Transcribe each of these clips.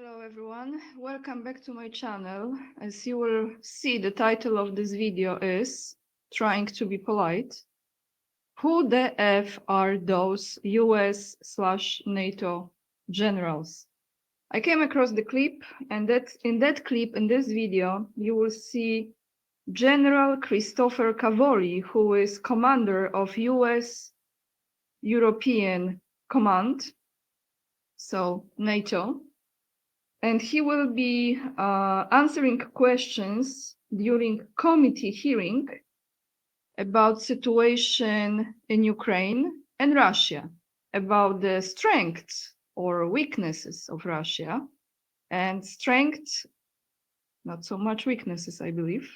Hello everyone, welcome back to my channel. As you will see, the title of this video is Trying to be Polite. Who the F are those US/NATO generals? I came across the clip, and in this video, you will see General Christopher Cavoli, who is commander of US European Command, so NATO. And he will be answering questions during committee hearing about situation in Ukraine and Russia, about the strengths or weaknesses of Russia, and strengths, not so much weaknesses, I believe,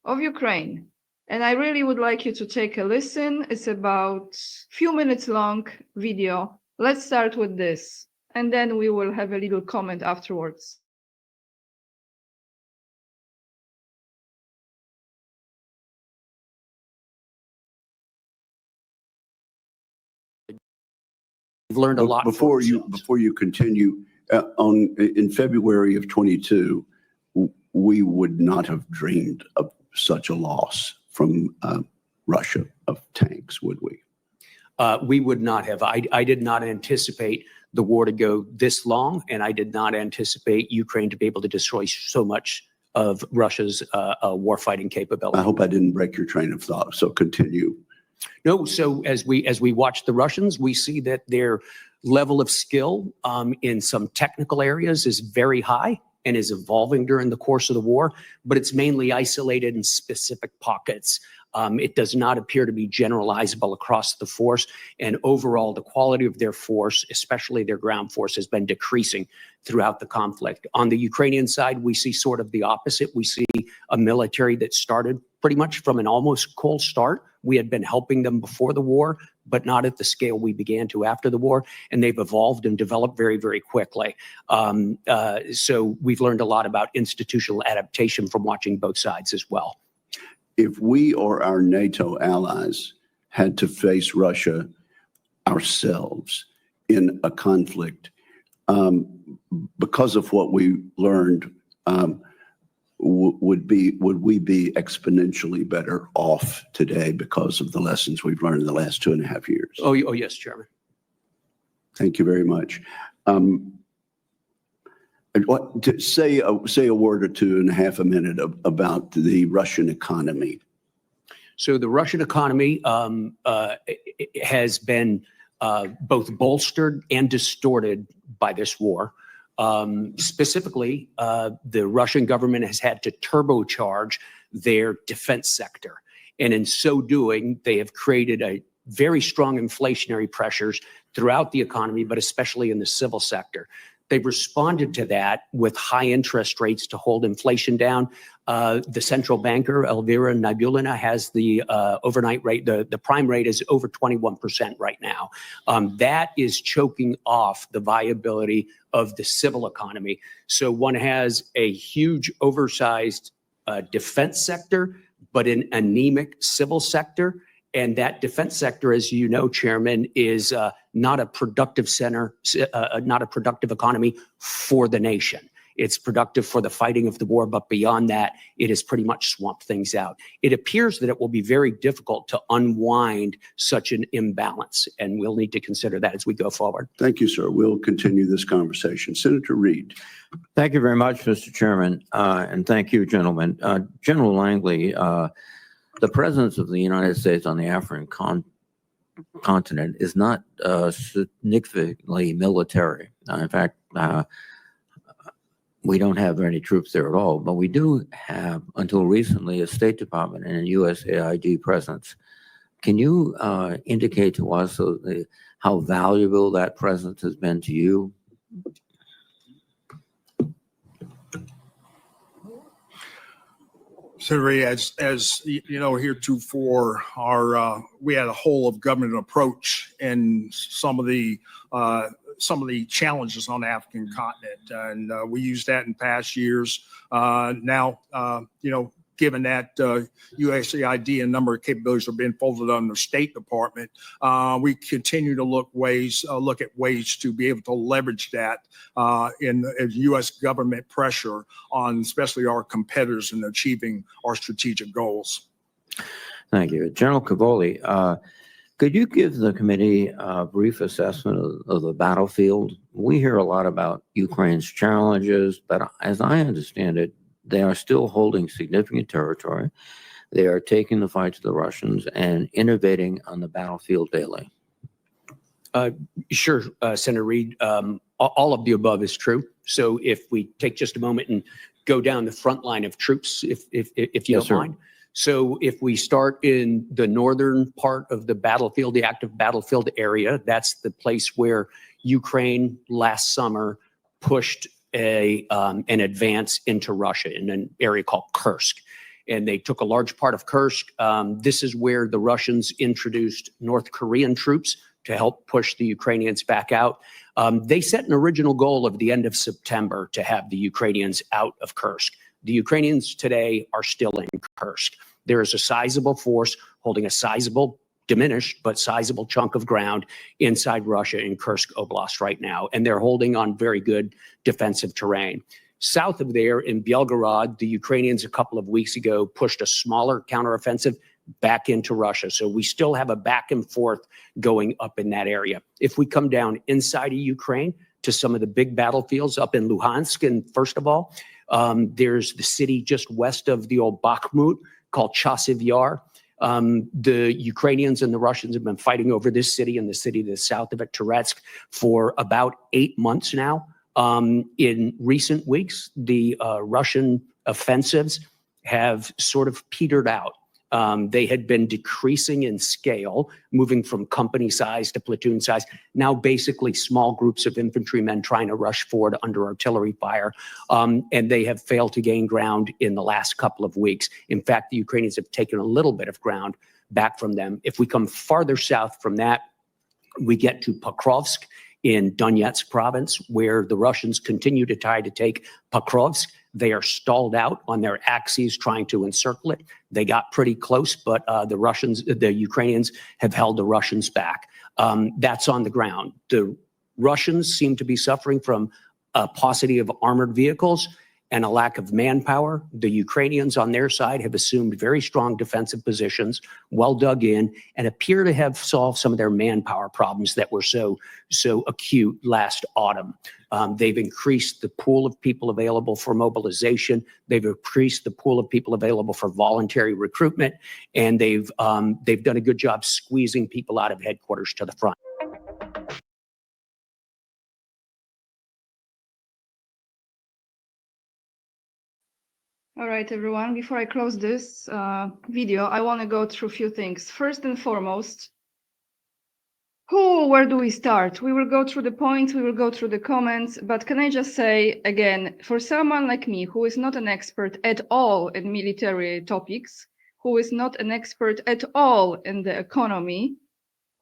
of Ukraine. And I really would like you to take a listen. It's about a few minutes long video. Let's start with this, and then we will have a little comment afterwards. We've learned a lot. Before you continue, in February of 22, we would not have dreamed of such a loss from Russia of tanks, would we? We would not have. I did not anticipate the war to go this long, and I did not anticipate Ukraine to be able to destroy so much of Russia's warfighting capability. I hope I didn't break your train of thought, so continue. No, so as we watch the Russians, we see that their level of skill in some technical areas is very high and is evolving during the course of the war, but it's mainly isolated in specific pockets. It does not appear to be generalizable across the force, and overall the quality of their force, especially their ground force, has been decreasing throughout the conflict. On the Ukrainian side, we see sort of the opposite. We see a military that started pretty much from an almost cold start. We had been helping them before the war, but not at the scale we began to after the war, and they've evolved and developed very, very quickly. So we've learned a lot about institutional adaptation from watching both sides as well. If we or our NATO allies had to face Russia ourselves in a conflict, because of what we learned, would we be exponentially better off today because of the lessons we've learned in the last 2.5 years? Oh yes, Chairman. Thank you very much. Say a word or two in half a minute about the Russian economy. So the Russian economy has been both bolstered and distorted by this war. Specifically, the Russian government has had to turbocharge their defense sector. And in so doing, they have created a very strong inflationary pressures throughout the economy, but especially in the civil sector. They've responded to that with high interest rates to hold inflation down. The central banker, Elvira Nabiullina, has the overnight rate, the prime rate is over 21% right now. That is choking off the viability of the civil economy. So one has a huge oversized defense sector, but an anemic civil sector. And that defense sector, as you know, Chairman, is not a productive not a productive economy for the nation. It's productive for the fighting of the war, but beyond that, it has pretty much swamped things out. It appears that it will be very difficult to unwind such an imbalance, and we'll need to consider that as we go forward. Thank you, sir. We'll continue this conversation. Senator Reid. Thank you very much, Mr. Chairman, and thank you, gentlemen. General Langley, the presence of the United States on the African continent is not significantly military. In fact, we don't have any troops there at all, but we do have, until recently, a State Department and a USAID presence. Can you indicate to us how valuable that presence has been to you? Senator, as you know, heretofore, we had a whole of government approach in some of the challenges on the African continent, and we used that in past years. Now, given that USAID and a number of capabilities are being folded under the State Department, we continue to look at ways to be able to leverage that in U.S. government pressure on especially our competitors in achieving our strategic goals. Thank you. General Cavoli, could you give the committee a brief assessment of the battlefield? We hear a lot about Ukraine's challenges, but as I understand it, they are still holding significant territory. They are taking the fight to the Russians and innovating on the battlefield daily. Sure, Senator Reed. All of the above is true. So if we take just a moment and go down the front line of troops, if you Yes, don't sir. mind. So if we start in the northern part of the battlefield, the active battlefield area, that's the place where Ukraine last summer pushed an advance into Russia in an area called Kursk. And they took a large part of Kursk. This is where the Russians introduced North Korean troops to help push the Ukrainians back out. They set an original goal of the end of September to have the Ukrainians out of Kursk. The Ukrainians today are still in Kursk. There is a sizable force holding a sizable, diminished, but sizable chunk of ground inside Russia in Kursk Oblast right now. And they're holding on very good defensive terrain. South of there in Belgorod, the Ukrainians a couple of weeks ago pushed a smaller counteroffensive back into Russia. So we still have a back and forth going up in that area. If we come down inside of Ukraine to some of the big battlefields up in Luhansk, and first of all, there's the city just west of the old Bakhmut called Chasiv Yar. The Ukrainians and the Russians have been fighting over this city and the city to the south of it, Toretsk, for about 8 months now. In recent weeks, the Russian offensives have sort of petered out. They had been decreasing in scale, moving from company size to platoon size, now basically small groups of infantrymen trying to rush forward under artillery fire. And they have failed to gain ground in the last couple of weeks. In fact, the Ukrainians have taken a little bit of ground back from them. If we come farther south from that, we get to Pokrovsk in Donetsk province, where the Russians continue to try to take Pokrovsk. They are stalled out on their axes trying to encircle it. They got pretty close, but the Ukrainians have held the Russians back. That's on the ground. The Russians seem to be suffering from a paucity of armored vehicles and a lack of manpower. The Ukrainians on their side have assumed very strong defensive positions, well dug in, and appear to have solved some of their manpower problems that were so acute last autumn. They've increased the pool of people available for mobilization. They've increased the pool of people available for voluntary recruitment, and they've done a good job squeezing people out of headquarters to the front. All right, everyone, before I close this video, I want to go through a few things. First and foremost, where do we start? We will go through the points, we will go through the comments, but can I just say again, for someone like me, who is not an expert at all in military topics, who is not an expert at all in the economy,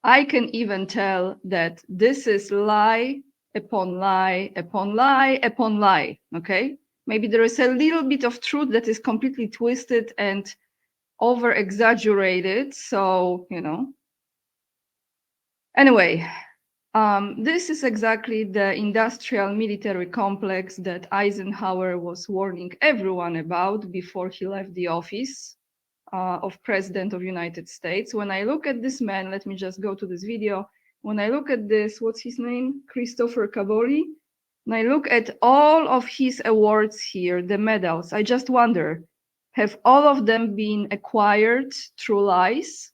I can even tell that this is lie upon lie upon lie upon lie, okay? Maybe there is a little bit of truth that is completely twisted and over-exaggerated, so, you know. Anyway, this is exactly the industrial military complex that Eisenhower was warning everyone about before he left the office of President of United States. When I look at this man, let me just go to this video. When I look at this, what's his name? Christopher Cavoli. When I look at all of his awards here, the medals, I just wonder, have all of them been acquired through lies?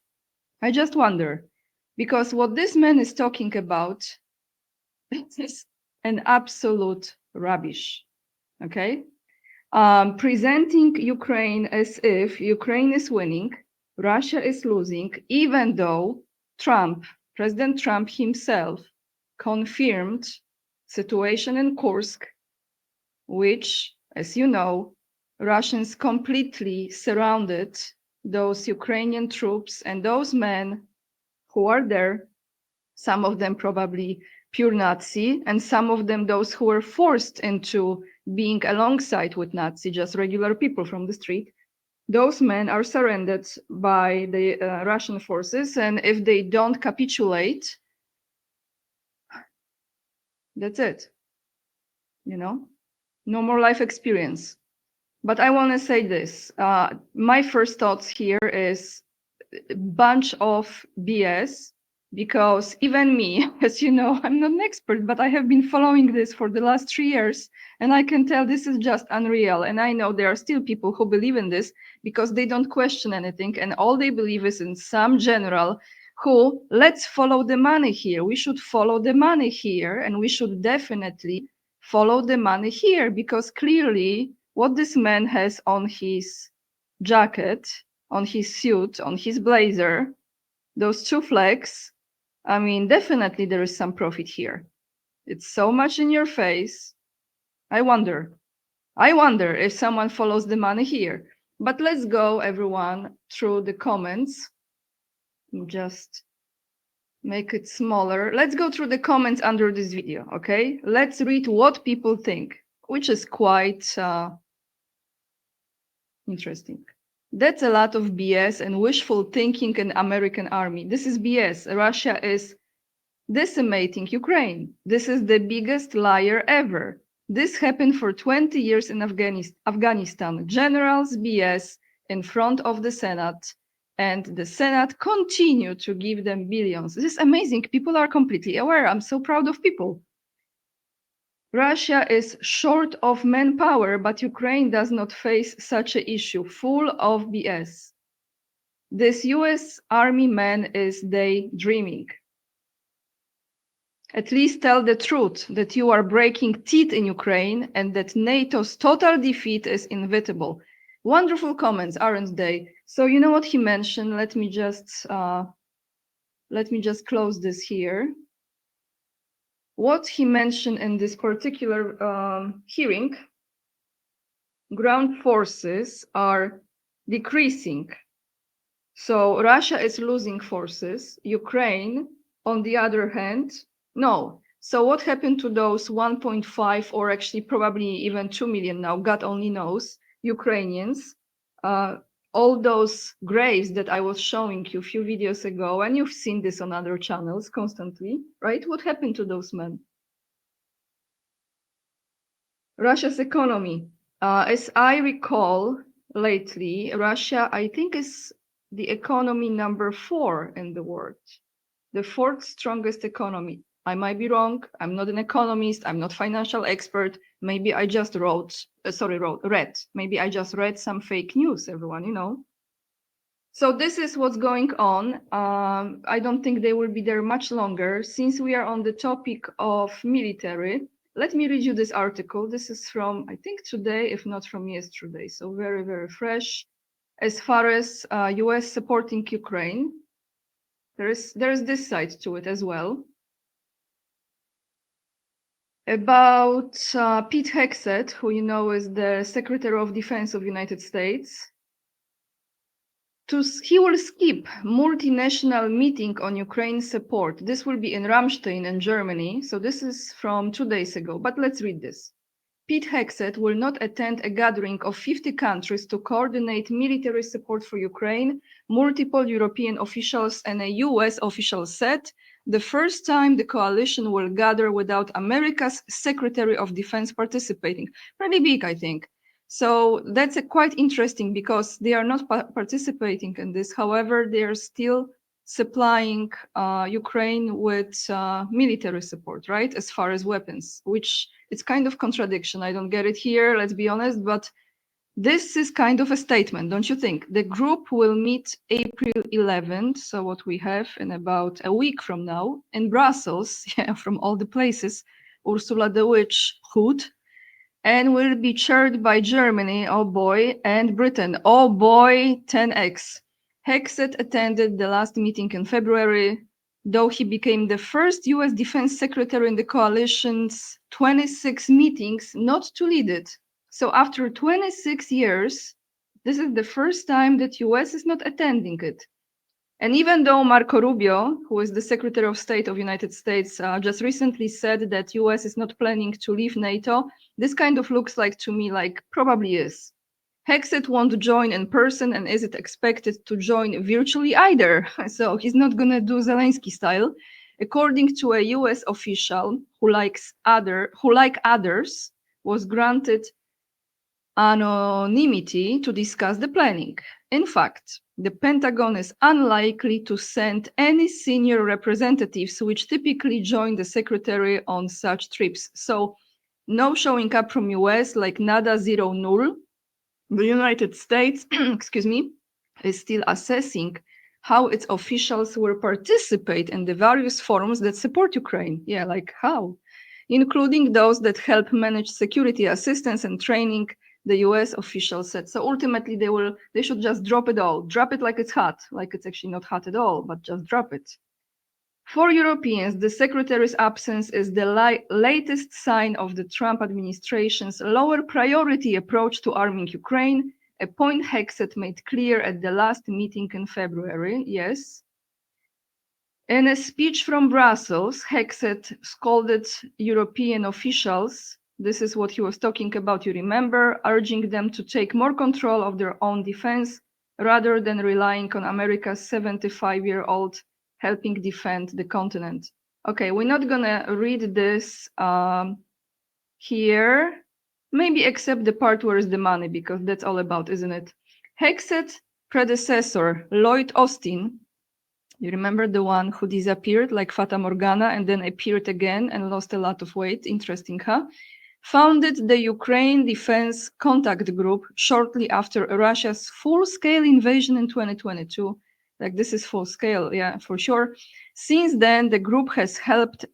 I just wonder, because what this man is talking about is an absolute rubbish, okay? Presenting Ukraine as if Ukraine is winning, Russia is losing, even though President Trump himself confirmed situation in Kursk, which, as you know, Russians completely surrounded those Ukrainian troops and those men who are there, some of them probably pure Nazi, and some of them those who were forced into being alongside with Nazi, just regular people from the street. those men are surrendered by the Russian forces, and if they don't capitulate, that's it. You know, no more life experience. But I want to say this. My first thoughts here is a bunch of BS, because even me, as you know, I'm not an expert, but I have been following this for the last 3 years, and I can tell this is just unreal. And I know there are still people who believe in this because they don't question anything, and all they believe is in some general who, let's follow the money here. We should follow the money here, and we should definitely follow the money here, because clearly what this man has on his jacket, on his suit, on his blazer, those 2 flags, I mean, definitely there is some profit here. It's so much in your face. I wonder if someone follows the money here. But let's go, everyone, through the comments. Just make it smaller. Let's go through the comments under this video, okay? Let's read what people think, which is quite interesting. That's a lot of BS and wishful thinking in American army. This is BS. Russia is decimating Ukraine. This is the biggest liar ever. This happened for 20 years in Afghanistan. Generals BS in front of the Senate, and the Senate continue to give them billions. This is amazing. People are completely aware. I'm so proud of people. Russia is short of manpower, but Ukraine does not face such an issue. Full of BS. This US Army man is daydreaming. At least tell the truth that you are breaking teeth in Ukraine and that NATO's total defeat is inevitable. Wonderful comments, aren't they? So you know what he mentioned? Let me just close this here. What he mentioned in this particular hearing, ground forces are decreasing. So Russia is losing forces. Ukraine, on the other hand, no. So what happened to those 1.5 or actually probably even 2 million now, God only knows, Ukrainians, all those graves that I was showing you a few videos ago, and you've seen this on other channels constantly, right? What happened to those men? Russia's economy. As I recall lately, Russia, I think, is the economy number 4 in the world, the 4th strongest economy. I might be wrong. I'm not an economist. I'm not financial expert. Maybe I just read. Maybe I just read some fake news, everyone, you know. So this is what's going on. I don't think they will be there much longer. Since we are on the topic of military, let me read you this article. This is from, I think, today, if not from yesterday. So very, very fresh. As far as US supporting Ukraine, there is this side to it as well. About Pete Hegseth, who you know is the Secretary of Defense of the United States. He will skip multinational meeting on Ukraine support. This will be in Ramstein in Germany. So this is from 2 days ago, but let's read this. Pete Hegseth will not attend a gathering of 50 countries to coordinate military support for Ukraine, multiple European officials and a US official said. The first time the coalition will gather without America's Secretary of Defense participating. Pretty big, I think. So that's quite interesting because they are not participating in this. However, they are still supplying Ukraine with military support, right? As far as weapons, which it's kind of contradiction. I don't get it here, let's be honest, but this is kind of a statement, don't you think? The group will meet April 11th, so what we have in about a week from now in Brussels, yeah, from all the places, Ursula the Witch Hood, and will be chaired by Germany, oh boy, and Britain, oh boy, 10x. Hegseth attended the last meeting in February, though he became the first US Defense Secretary in the coalition's 26 meetings not to lead it. So after 26 years, this is the first time that US is not attending it. And even though Marco Rubio, who is the Secretary of State of the United States, just recently said that US is not planning to leave NATO, this kind of looks like to me like probably is. Hexet won't join in person and isn't expected to join virtually either. So he's not gonna do Zelensky style. According to a US official who, like others, was granted anonymity to discuss the planning. In fact, the Pentagon is unlikely to send any senior representatives, which typically join the secretary on such trips. So no showing up from US, like nada, zero, null. The United States, excuse me, is still assessing how its officials will participate in the various forums that support Ukraine. Yeah, like how? Including those that help manage security assistance and training, the US officials said. So ultimately they should just drop it all. Drop it like it's hot, like it's actually not hot at all, but just drop it. For Europeans, the secretary's absence is the latest sign of the Trump administration's lower priority approach to arming Ukraine, a point Hexet made clear at the last meeting in February. Yes. In a speech from Brussels, Hexet scolded European officials. This is what he was talking about, you remember, urging them to take more control of their own defense rather than relying on America's 75-year-old helping defend the continent. Okay, we're not gonna read this here, maybe except the part where is the money, because that's all about, isn't it? Hexet predecessor, Lloyd Austin, you remember the one who disappeared like Fata Morgana and then appeared again and lost a lot of weight, interesting, huh? Founded the Ukraine Defense Contact Group shortly after Russia's full-scale invasion in 2022. Like, this is full scale, yeah, for sure. Since then, the group has helped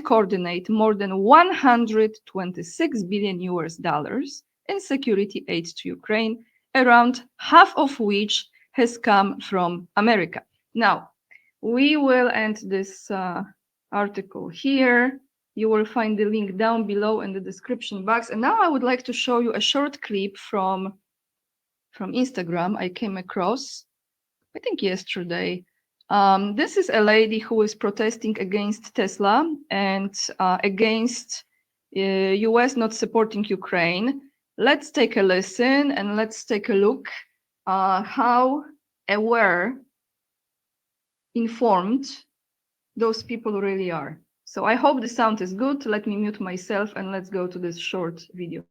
coordinate more than 126 billion US dollars in security aid to Ukraine, around half of which has come from America. Now, we will end this article here. You will find the link down below in the description box. And now I would like to show you a short clip from Instagram I came across, I think yesterday. This is a lady who is protesting against Tesla and against US not supporting Ukraine. Let's take a listen and let's take a look how aware, informed those people really are. So I hope the sound is good. Let me mute myself and let's go to this short video.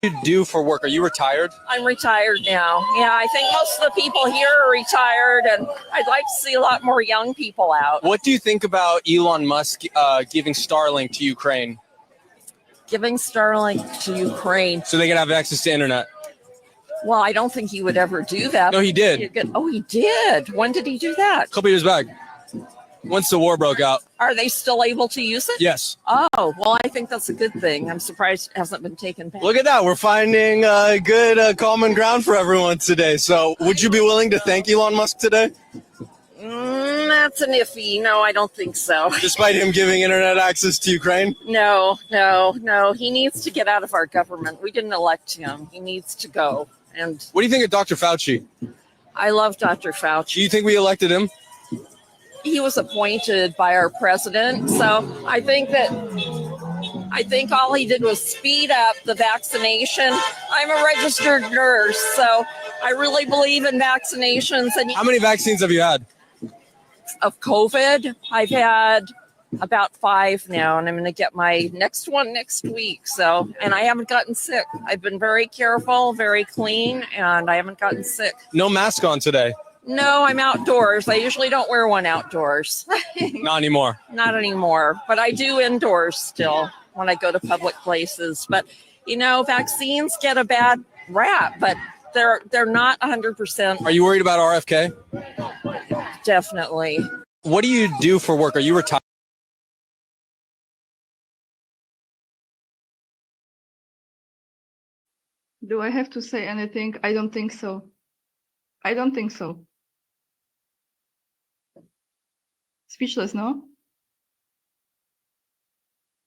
You do for work? Are you retired? I'm retired now. Yeah, I think most of the people here are retired, and I'd like to see a lot more young people out. What do you think about Elon Musk giving Starlink to Ukraine Giving Starlink to Ukraine. so they can have access to internet? Well, I don't think he would ever do that. No, he did. Oh, he did. When did he do that? A couple years back, once the war broke out. Are they still able to use it? Yes. Oh, well, I think that's a good thing. I'm surprised it hasn't been taken back. Look at that. We're finding good common ground for everyone today. So would you be willing to thank Elon Musk today? That's an iffy. No, I don't think so. Despite him giving internet access to Ukraine? No. He needs to get out of our government. We didn't elect him. He needs to go. And What do you think of Dr. Fauci? I love Dr. Fauci. Do you think we elected him? He was appointed by our president. So I think all he did was speed up the vaccination. I'm a registered nurse, so I really believe in vaccinations. And How many vaccines have you had? of COVID, I've had about 5 now, and I'm going to get my next one next week. So, and I haven't gotten sick. I've been very careful, very clean, and I haven't gotten sick. No mask on today. No, I'm outdoors. I usually don't wear one outdoors. Not anymore. Not anymore, but I do indoors still when I go to public places. But, you know, vaccines get a bad rap, but they're not 100%. Are you worried about RFK? Definitely. What do you do for work? Are you retired? Do I have to say anything? I don't think so. I don't think so. Speechless, no?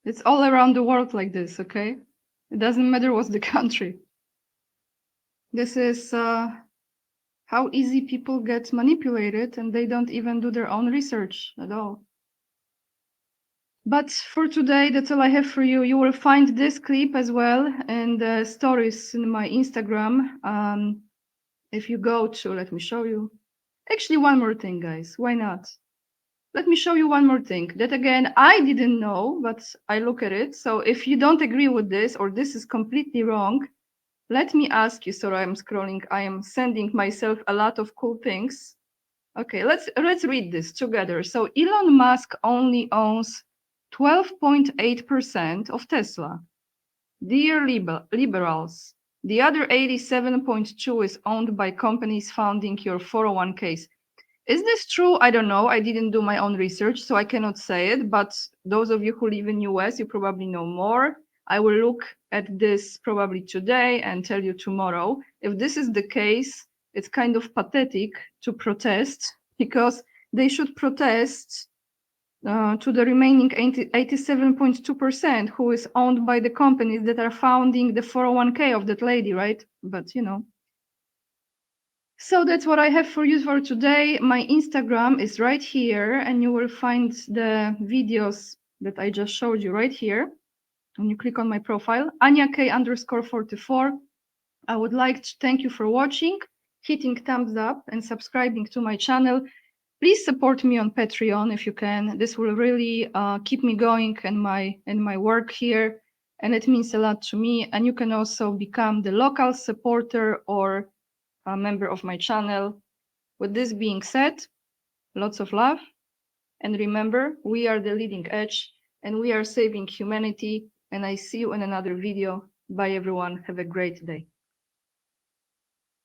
It's all around the world like this, okay? It doesn't matter what's the country. This is how easy people get manipulated and they don't even do their own research at all. But for today, that's all I have for you. You will find this clip as well and stories in my Instagram. If you go to, let me show you. Actually, one more thing, guys. Why not? Let me show you one more thing that, again, I didn't know, but I look at it. So if you don't agree with this or this is completely wrong, let me ask you. Sorry, I'm scrolling. I am sending myself a lot of cool things. Okay, let's read this together. So Elon Musk only owns 12.8% of Tesla. Dear liberals, the other 87.2% is owned by companies funding your 401ks. Is this true? I don't know. I didn't do my own research, so I cannot say it. But those of you who live in US, you probably know more. I will look at this probably today and tell you tomorrow. If this is the case, it's kind of pathetic to protest, because they should protest to the remaining 87.2% who is owned by the companies that are founding the 401k of that lady, right? But you know. So that's what I have for you for today. My Instagram is right here, and you will find the videos that I just showed you right here. When you click on my profile, AniaK_44. I would like to thank you for watching, hitting thumbs up and subscribing to my channel. Please support me on Patreon if you can. This will really keep me going in my work here, and it means a lot to me. And you can also become the local supporter or a member of my channel. With this being said, lots of love. And remember, we are the leading edge and we are saving humanity. And I see you in another video. Bye, everyone. Have a great day.